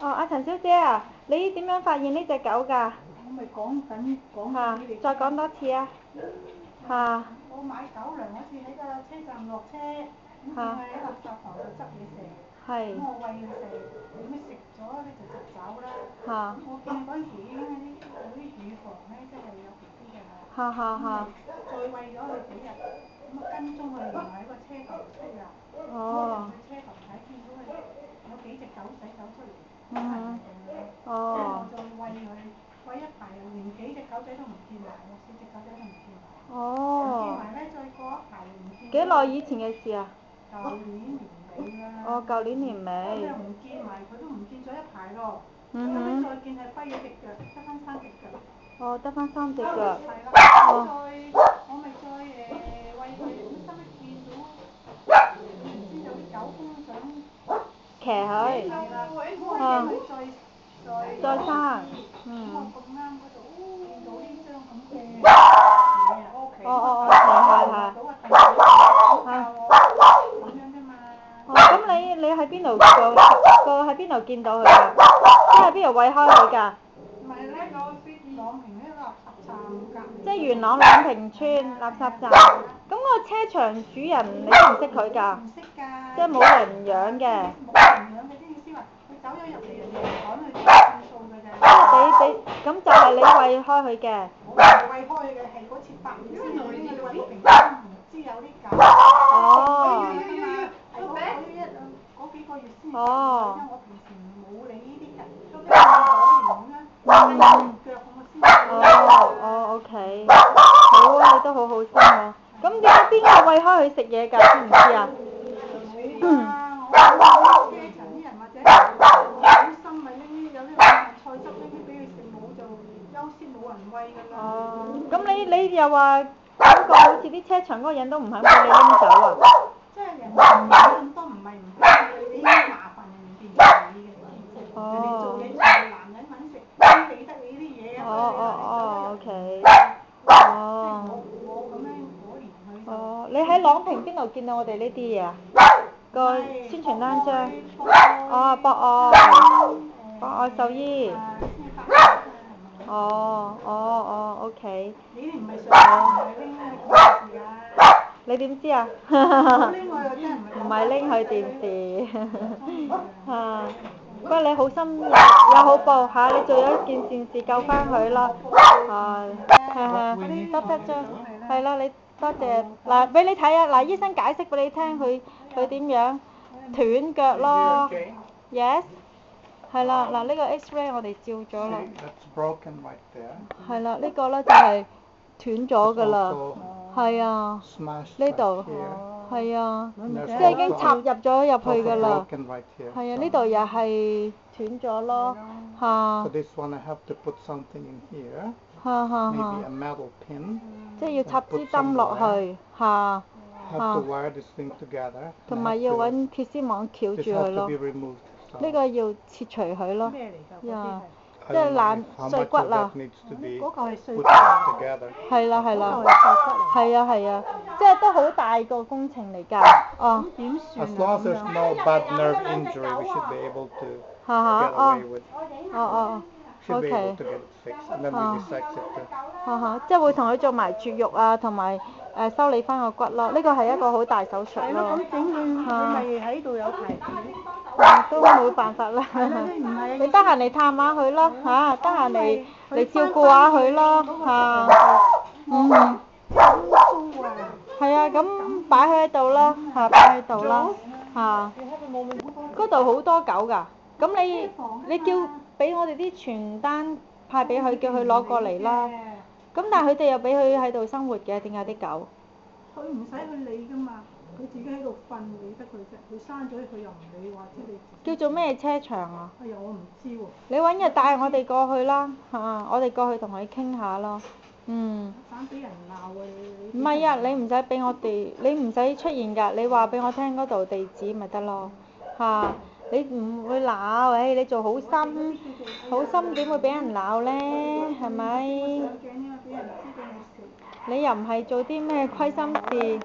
哦，阿陳小姐啊，你點樣發現呢隻狗㗎？我咪講緊嚇，俾你再講多次啊！嚇。我買狗糧嗰次喺個車站落車，咁見佢喺垃圾房度執嘢食，咁我餵佢食，咁佢食咗咧就走啦。咁我見佢嗰陣時已經有啲乳房咧，即係有 BB 㗎啦。咁再餵咗佢幾日，咁啊跟蹤佢原來喺個車房出入。咁我去車房睇，見到佢有幾隻狗仔走出嚟，好痕㗎。咁我再餵佢，餵一排又連幾隻狗仔都唔見埋，有4隻狗仔都唔見埋。唔見埋咧，再過一排又唔見。幾耐以前嘅事啊？舊年年尾啦。哦，舊年年尾。咁又唔見埋，佢都唔見咗一排咯。後尾再見係跛咗隻腳，得翻3隻腳。哦，得翻3隻腳。係啦。我咪再餵佢，咁收尾見到唔知有啲狗公想騎佢。再生。咁我咁啱嗰度見到呢張咁嘅嘢啊，係。到個凳咁樣啫嘛。哦，咁你喺邊度喺邊度見到佢㗎？即係邊度餵開佢㗎？唔係咧，朗屏呢個垃圾站隔離。即係元朗朗屏村垃圾站。咁個車場主人你都唔識佢㗎？唔識㗎。即係冇人養嘅。冇人養嘅，啲意思話佢走咗入嚟，人哋趕佢走算數㗎咋。咁就係你餵開佢嘅。我唔係餵開佢嘅，係嗰次8月先嚟呢個禮平都唔知有啲狗。哦。嗰幾個月先。哦。因為我平時冇理呢啲㗎，咁樣咁樣腳我先。OK。好啊，你都好好心喎。咁點解邊個餵開佢食嘢㗎？知唔知啊？我車場啲人或者好心咪拎有啲菜汁拎俾佢食，冇就優先冇人餵㗎啦。哦，咁你又話嗰個好似啲車場嗰個人都唔肯俾你拎走啊？即係人哋唔係咁多，唔係唔肯，你麻煩人哋唔理嘅，人哋做嘢全部男人揾食，邊理得你呢啲嘢啊？OK。我咁樣可憐佢。哦，你喺朗屏邊度見到我哋呢啲嘢啊？個宣傳單張。哦，博愛獸醫。OK。你唔係上拎去電視㗎？你點知啊？唔係拎去電視。不過你好心有好報嚇，你做咗一件善事救翻佢啦。多謝張。係啦，你多謝嗱，俾你睇啊！嗱，醫生解釋俾你聽，佢點樣斷腳咯。Yes。係啦，嗱呢個 X-ray 我哋照咗啦。係啦，呢個咧就係斷咗㗎啦。係啊。呢度。係啊。即係已經插入咗入去㗎啦。係啊，呢度又係斷咗咯。嚇。即係要插支針落去。嚇。同埋要揾鐵絲網翹住佢咯。呢個要切除佢咯。咩嚟㗎？即係碎骨啦。嗰個係碎骨嚟。係啦。係啊，即係都好大個工程嚟㗎。哦。點算啊？OK。即係會同佢做埋絕育啊，同埋修理翻個骨咯。呢個係一個好大手術咯。係咯，咁整佢咪喺度有排都冇辦法啦。你得閒嚟探下佢咯嚇，得閒嚟照顧下佢咯嚇。係啊，咁擺喺度啦嚇，擺喺度啦嚇。嗰度好多狗㗎，咁你叫俾我哋啲傳單派俾佢，叫佢攞過嚟啦。咁但係佢哋又俾佢喺度生活嘅，點解啲狗？佢唔使去理㗎嘛，佢自己喺度瞓，理得佢啫。佢生咗佢又唔理，話知你。叫做咩車場啊？哎呀，我唔知喎。你揾日帶我哋過去啦嚇，我哋過去同佢傾下咯。省俾人鬧啊你！唔係啊，你唔使俾我哋，你唔使出現㗎，你話俾我聽嗰度地址咪得咯嚇。你唔會鬧，你做好心，好心點會俾人鬧呢？係咪？你又唔係做啲咩虧心事？